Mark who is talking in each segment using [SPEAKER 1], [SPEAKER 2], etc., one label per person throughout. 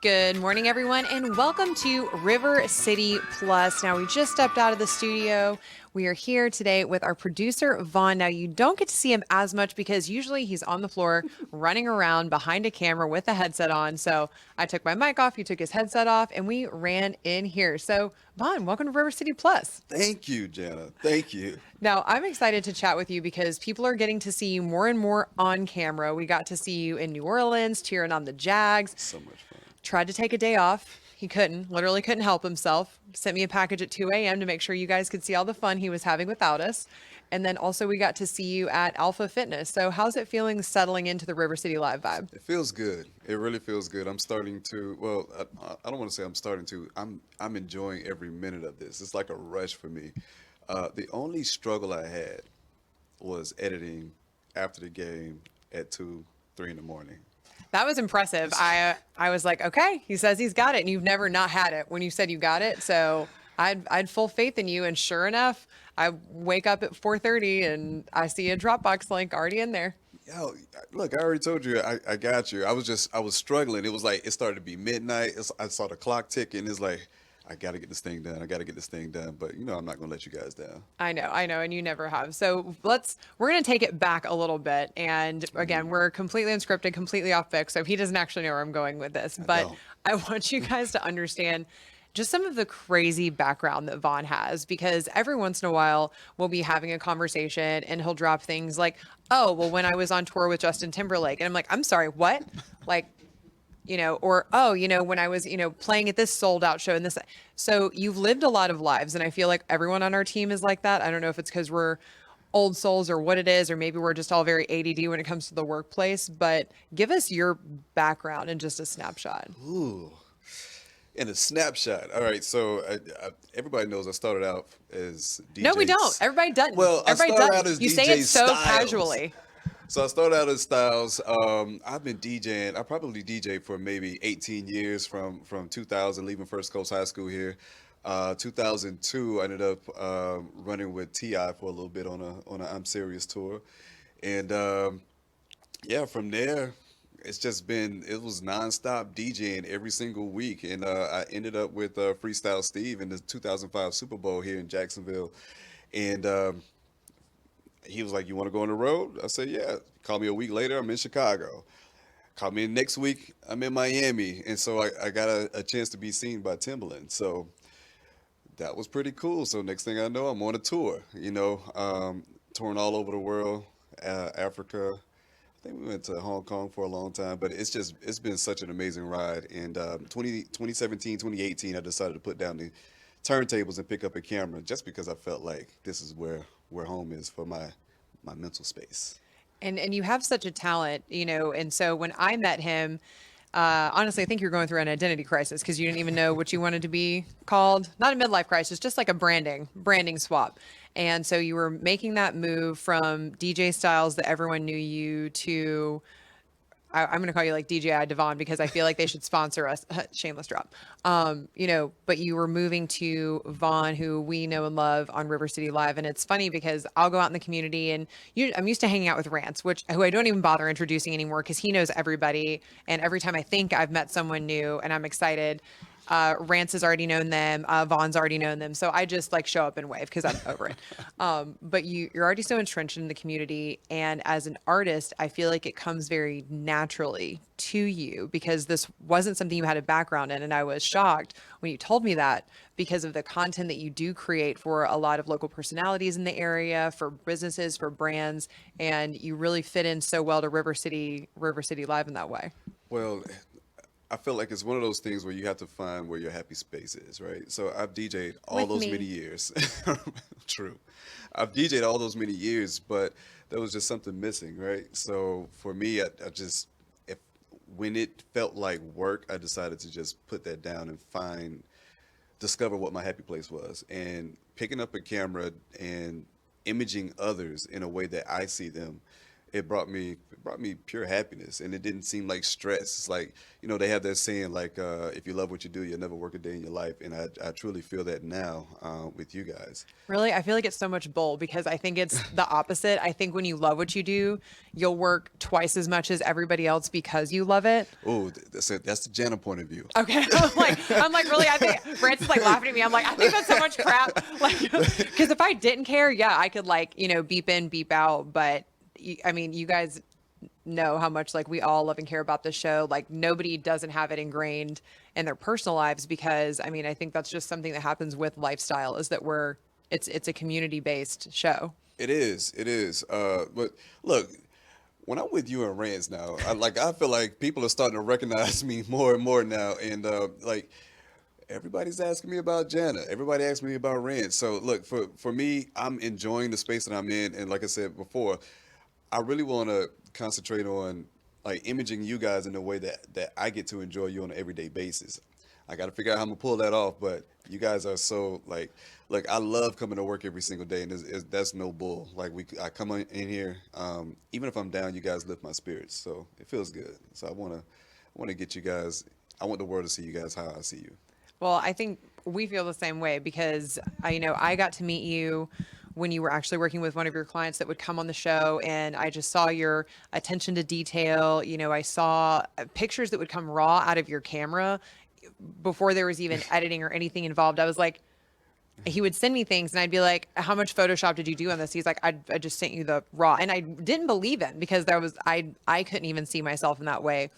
[SPEAKER 1] Good morning, everyone, and welcome to River City Plus. Now, we just stepped out of the studio. We are here today with our producer, Vaughn. Now, you don't get to see him as much because usually he's on the floor running around behind a camera with a headset on. So I took my mic off, he took his headset off, and we ran in here. So, Vaughn, welcome to River City Plus.
[SPEAKER 2] Thank you, Jana. Thank you.
[SPEAKER 1] Now, I'm excited to chat with you because people are getting to see you more and more on camera. We got to see you in New Orleans cheering on the Jags.
[SPEAKER 2] So much fun.
[SPEAKER 1] Tried to take a day off. He couldn't, literally couldn't help himself. Sent me a package at 2 a.m. to make sure you guys could see all the fun he was having without us. And then also we got to see you at Alpha Fitness. So how's it feeling settling into the River City Live vibe?
[SPEAKER 2] It feels good. It really feels good. I'm starting to, well, I don't want to say I'm starting to. I'm enjoying every minute of this. It's like a rush for me. The only struggle I had was editing after the game at 2, 3 in the morning.
[SPEAKER 1] That was impressive. I was like, okay, he says he's got it, and you've never not had it when you said you got it. So I'd full faith in you, and sure enough, I wake up at 4:30 and I see a Dropbox link already in there.
[SPEAKER 2] Yo, look, I already told you I got you. I was struggling. It was like it started to be midnight. I saw the clock ticking. It's like I got to get this thing done. I got to get this thing done. But I'm not gonna let you guys down.
[SPEAKER 1] I know, and you never have. So we're gonna take it back a little bit, and again, we're completely unscripted, completely off book. So he doesn't actually know where I'm going with this, but
[SPEAKER 2] don't.
[SPEAKER 1] I want you guys to understand just some of the crazy background that Vaughn has, because every once in a while we'll be having a conversation and he'll drop things like, "Oh, well, when I was on tour with Justin Timberlake," and I'm like, "I'm sorry, what?" Like, or, oh, when I was, playing at this sold out show and this. So you've lived a lot of lives. And I feel like everyone on our team is like that. I don't know if it's because we're old souls or what it is, or maybe we're just all very ADD when it comes to the workplace. But give us your background in just a snapshot.
[SPEAKER 2] Ooh. In a snapshot. All right. So everybody knows I started out as DJ.
[SPEAKER 1] No, we don't. Everybody doesn't.
[SPEAKER 2] Well, I
[SPEAKER 1] Everybody
[SPEAKER 2] started out
[SPEAKER 1] doesn't.
[SPEAKER 2] as
[SPEAKER 1] You say
[SPEAKER 2] DJ
[SPEAKER 1] it so
[SPEAKER 2] Styles.
[SPEAKER 1] casually.
[SPEAKER 2] So I started out as Styles. I've been DJing. I probably DJ for maybe 18 years from 2000, leaving First Coast High School here. 2002, I ended up running with Ti for a little bit on a I'm Serious tour, and yeah, from there it was nonstop DJing every single week, and I ended up with Freestyle Steve in the 2005 Super Bowl here in Jacksonville, and he was like, "You want to go on the road?" I said, "Yeah." Call me a week later, I'm in Chicago. Call me next week, I'm in Miami, and so I got a chance to be seen by Timbaland. So that was pretty cool. So next thing I know, I'm on a tour. Touring all over the world, Africa. I think we went to Hong Kong for a long time, but it's been such an amazing ride. And 2017, 2018, I decided to put down the turntables and pick up a camera just because I felt like this is where home is for my mental space.
[SPEAKER 1] And you have such a talent, and so when I met him, honestly, I think you're going through an identity crisis because you didn't even know what you wanted to be called. Not a midlife crisis, just like a branding swap. And so you were making that move from DJ Styles that everyone knew you to, I'm going to call you like DJI Devon because I feel like they should sponsor us. Shameless drop. But you were moving to Vaughn, who we know and love on River City Live. And it's funny because I'll go out in the community and I'm used to hanging out with Rance, who I don't even bother introducing anymore because he knows everybody. And every time I think I've met someone new and I'm excited, Rance has already known them. Vaughn's already known them. So I just like show up and wave because I'm over it. But you're already so entrenched in the community. And as an artist, I feel like it comes very naturally to you because this wasn't something you had a background in. And I was shocked when you told me that because of the content that you do create for a lot of local personalities in the area, for businesses, for brands. And you really fit in so well to River City Live in that way.
[SPEAKER 2] Well, I feel like it's one of those things where you have to find where your happy space is, right? So I've DJed all
[SPEAKER 1] With
[SPEAKER 2] those
[SPEAKER 1] me.
[SPEAKER 2] many years. True. I've DJed all those many years, but there was just something missing, right? So for me, I just, if when it felt like work, I decided to just put that down and discover what my happy place was. And picking up a camera and imaging others in a way that I see them it brought me pure happiness, and it didn't seem like stress. It's like, they have that saying like, if you love what you do, you'll never work a day in your life, and I truly feel that now with you guys.
[SPEAKER 1] Really, I feel like it's so much bull because I think it's the opposite. I think when you love what you do, you'll work twice as much as everybody else because you love it.
[SPEAKER 2] Oh, that's the Jana point of view.
[SPEAKER 1] Okay. I'm like, really? I think Brandon's like laughing at me. I'm like, I think that's so much crap. Like, because if I didn't care, yeah, I could like, beep in, beep out. But I mean, you guys know how much like we all love and care about the show. Like nobody doesn't have it ingrained in their personal lives because I mean, I think that's just something that happens with lifestyle is that it's a community based show.
[SPEAKER 2] It is. It is. But look, when I'm with you and Rance now, I feel like people are starting to recognize me more and more now, and like everybody's asking me about Jana. Everybody asks me about Rance. So look, for me, I'm enjoying the space that I'm in, and like I said before, I really want to concentrate on like imaging you guys in a way that I get to enjoy you on an everyday basis. I got to figure out how I'm gonna pull that off, but you guys are so like, look, I love coming to work every single day, and that's no bull. Like I come in here, even if I'm down, you guys lift my spirits, so it feels good. So I wanna get you guys. I want the world to see you guys how I see you.
[SPEAKER 1] Well, I think we feel the same way because I got to meet you when you were actually working with one of your clients that would come on the show, and I just saw your attention to detail. I saw pictures that would come raw out of your camera before there was even editing or anything involved. I was like, he would send me things and I'd be like, how much Photoshop did you do on this? He's like, I just sent you the raw. And I didn't believe him because I couldn't even see myself in that way,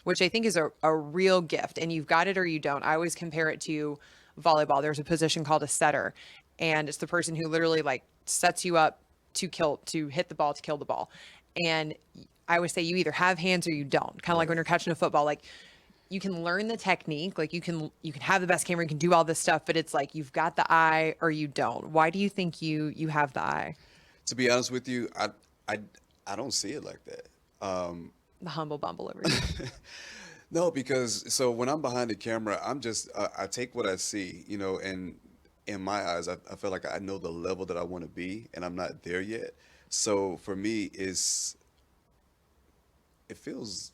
[SPEAKER 1] which I think is a real gift. And you've got it or you don't. I always compare it to volleyball. There's a position called a setter, and it's the person who literally like sets you up to hit the ball, to kill the ball. And I always say you either have hands or you don't. Kind of like when you're catching a football, like you can learn the technique, like you can have the best camera, you can do all this stuff, but it's like you've got the eye or you don't. Why do you think you have the eye?
[SPEAKER 2] To be honest with you, I I don't see it like that.
[SPEAKER 1] The humble bumble over here.
[SPEAKER 2] No, because so when I'm behind the camera, I'm just I take what I see, and in my eyes, I feel like I know the level that I want to be, and I'm not there yet. So for me, it feels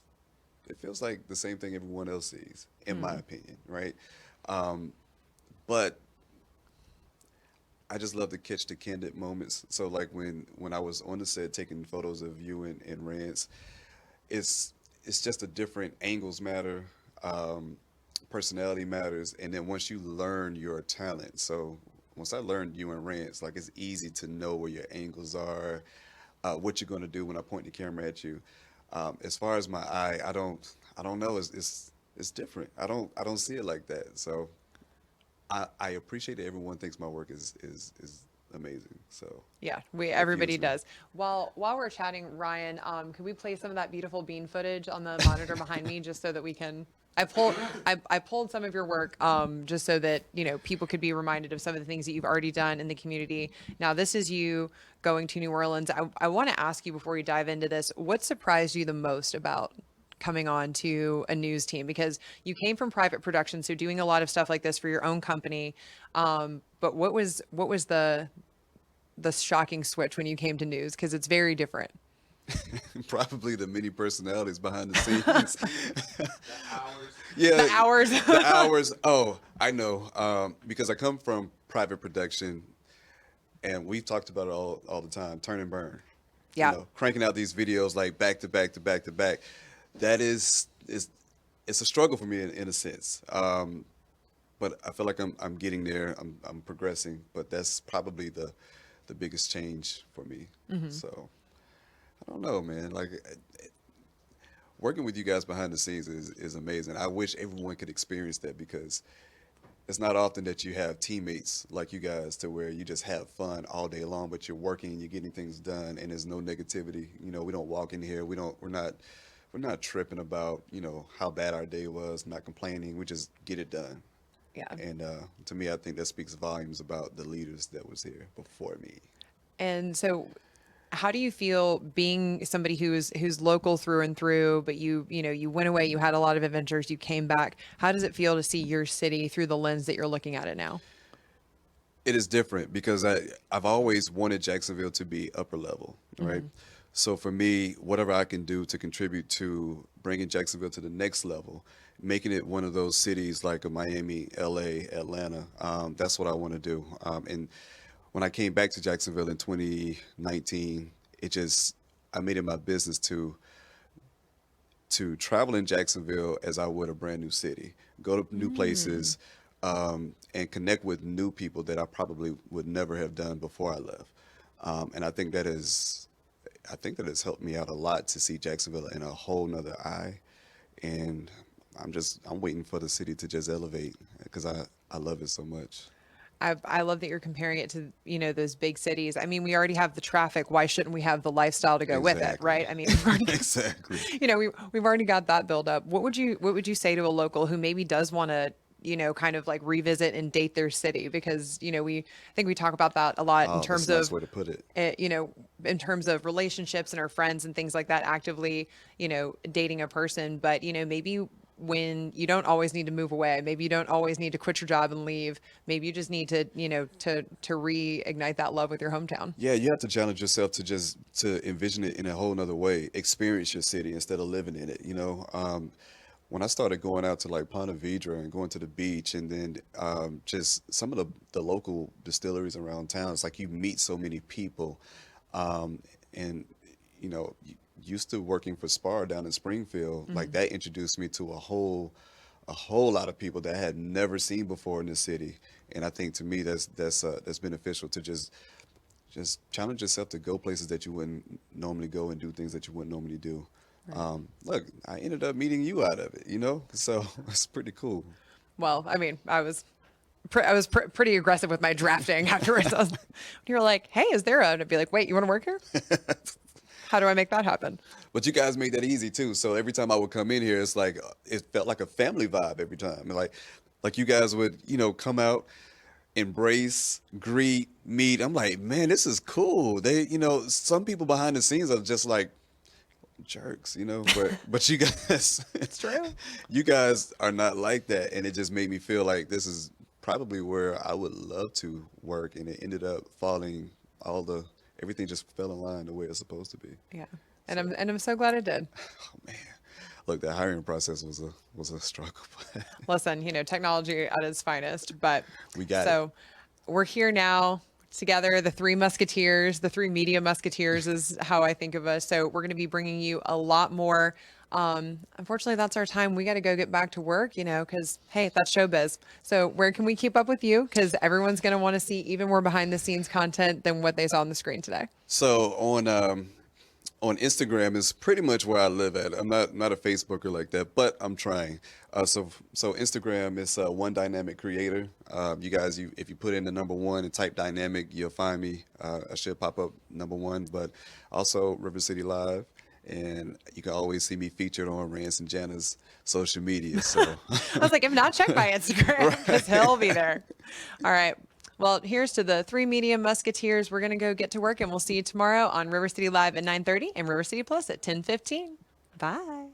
[SPEAKER 2] it feels like the same thing everyone else sees, in my opinion, right? Um, but I just love to catch the candid moments. So like when I was on the set taking photos of you and Rance, it's it's just a different angles matter, um, personality matters, and then once you learn your talent, so once I learned you and Rance, like it's easy to know where your angles are, what you're going to do when I point the camera at you. As far as my eye, I don't know. It's different. I don't see it like that. So I appreciate that everyone thinks my work is amazing. So
[SPEAKER 1] Yeah,
[SPEAKER 2] it
[SPEAKER 1] everybody
[SPEAKER 2] fuels me.
[SPEAKER 1] does. While we're chatting, Ryan, could we play some of that beautiful bean footage on the monitor behind me just so that we can I pulled some of your work just so that people could be reminded of some of the things that you've already done in the community. Now this is you going to New Orleans. I want to ask you before we dive into this, what surprised you the most about coming on to a news team? Because you came from private production, so doing a lot of stuff like this for your own company. But what was the shocking switch when you came to news? Because it's very different.
[SPEAKER 2] Probably the many personalities behind the scenes.
[SPEAKER 1] The
[SPEAKER 2] Yeah,
[SPEAKER 1] hours.
[SPEAKER 2] the hours. Oh, I know. Because I come from private production, and we've talked about it all the time. Turn and burn.
[SPEAKER 1] Yeah.
[SPEAKER 2] Cranking out these videos like back to back to back to back. That is it's a struggle for me in a sense. But I feel like I'm getting there. I'm progressing. But that's probably the biggest change for me. So I don't know, man. Like working with you guys behind the scenes is amazing. I wish everyone could experience that because it's not often that you have teammates like you guys to where you just have fun all day long, but you're working, you're getting things done, and there's no negativity. We don't walk in here, we're not tripping about how bad our day was, not complaining. We just get it done.
[SPEAKER 1] Yeah.
[SPEAKER 2] And to me, I think that speaks volumes about the leaders that was here before me.
[SPEAKER 1] And so how do you feel being somebody who's local through and through, but you went away, you had a lot of adventures, you came back. How does it feel to see your city through the lens that you're looking at it now?
[SPEAKER 2] It is different because I've always wanted Jacksonville to be upper level, right? So for me, whatever I can do to contribute to bringing Jacksonville to the next level, making it one of those cities like a Miami, LA, Atlanta, that's what I want to do. And when I came back to Jacksonville in 2019, it just I made it my business to travel in Jacksonville as I would a brand new city, go to new
[SPEAKER 1] Mm.
[SPEAKER 2] places, and connect with new people that I probably would never have done before I left. And I think that has helped me out a lot to see Jacksonville in a whole nother eye. And I'm waiting for the city to just elevate because I love it so much.
[SPEAKER 1] I love that you're comparing it to, those big cities. I mean, we already have the traffic. Why shouldn't we have the lifestyle to go with it,
[SPEAKER 2] Exactly.
[SPEAKER 1] right? I mean, we've already,
[SPEAKER 2] Exactly.
[SPEAKER 1] we've already got that build up. What would you say to a local who maybe does want to, kind of like revisit and date their city? Because, I think we talk about that a lot in
[SPEAKER 2] Oh, that's
[SPEAKER 1] terms
[SPEAKER 2] a nice
[SPEAKER 1] of,
[SPEAKER 2] way to put it.
[SPEAKER 1] in terms of relationships and our friends and things like that, actively, dating a person. But, maybe when you don't always need to move away, maybe you don't always need to quit your job and leave. Maybe you just need to, to reignite that love with your hometown.
[SPEAKER 2] Yeah, you have to challenge yourself to just to envision it in a whole nother way, experience your city instead of living in it. When I started going out to like Ponte Vedra and going to the beach, and then just some of the local distilleries around town, it's like you meet so many people, and used to working for Spar down in Springfield, like that introduced me to a whole lot of people that I had never seen before in the city. And I think to me that's beneficial to just challenge yourself to go places that you wouldn't normally go and do things that you wouldn't normally do.
[SPEAKER 1] Right.
[SPEAKER 2] Look, I ended up meeting you out of it, so it's pretty cool.
[SPEAKER 1] Well, I mean, I was pretty aggressive with my drafting afterwards. You were like, "Hey, is there a?" And I'd be like, "Wait, you want to work here? How do I make that happen?"
[SPEAKER 2] But you guys made that easy too. So every time I would come in here, it's like it felt like a family vibe every time. And like you guys would, come out, embrace, greet, meet. I'm like, man, this is cool. Some people behind the scenes are just like jerks, but you guys
[SPEAKER 1] It's true.
[SPEAKER 2] you guys are not like that, and it just made me feel like this is probably where I would love to work, and it ended up falling all the everything just fell in line the way it's supposed to be.
[SPEAKER 1] Yeah, and
[SPEAKER 2] So,
[SPEAKER 1] I'm so glad it did.
[SPEAKER 2] oh man, look, that hiring process was a struggle, but
[SPEAKER 1] Listen, technology at its finest. But
[SPEAKER 2] we got it.
[SPEAKER 1] so we're here now together, the three musketeers, the three media musketeers is how I think of us. So we're going to be bringing you a lot more. Unfortunately, that's our time. We got to go get back to work, because hey, that's showbiz. So where can we keep up with you? Because everyone's going to want to see even more behind the scenes content than what they saw on the screen today.
[SPEAKER 2] So on Instagram is pretty much where I live at. I'm not a Facebooker like that, but I'm trying. So Instagram is one dynamic creator. You guys, if you put in the number one and type dynamic, you'll find me. I should pop up number one, but also River City Live, and you can always see me featured on Rance and Jana's social media. So
[SPEAKER 1] I was like, if not, check my Instagram because he'll be there. All right. Well, here's to the three media musketeers. We're going to go get to work and we'll see you tomorrow on River City Live at 9:30 and River City Plus at 10:15. Bye.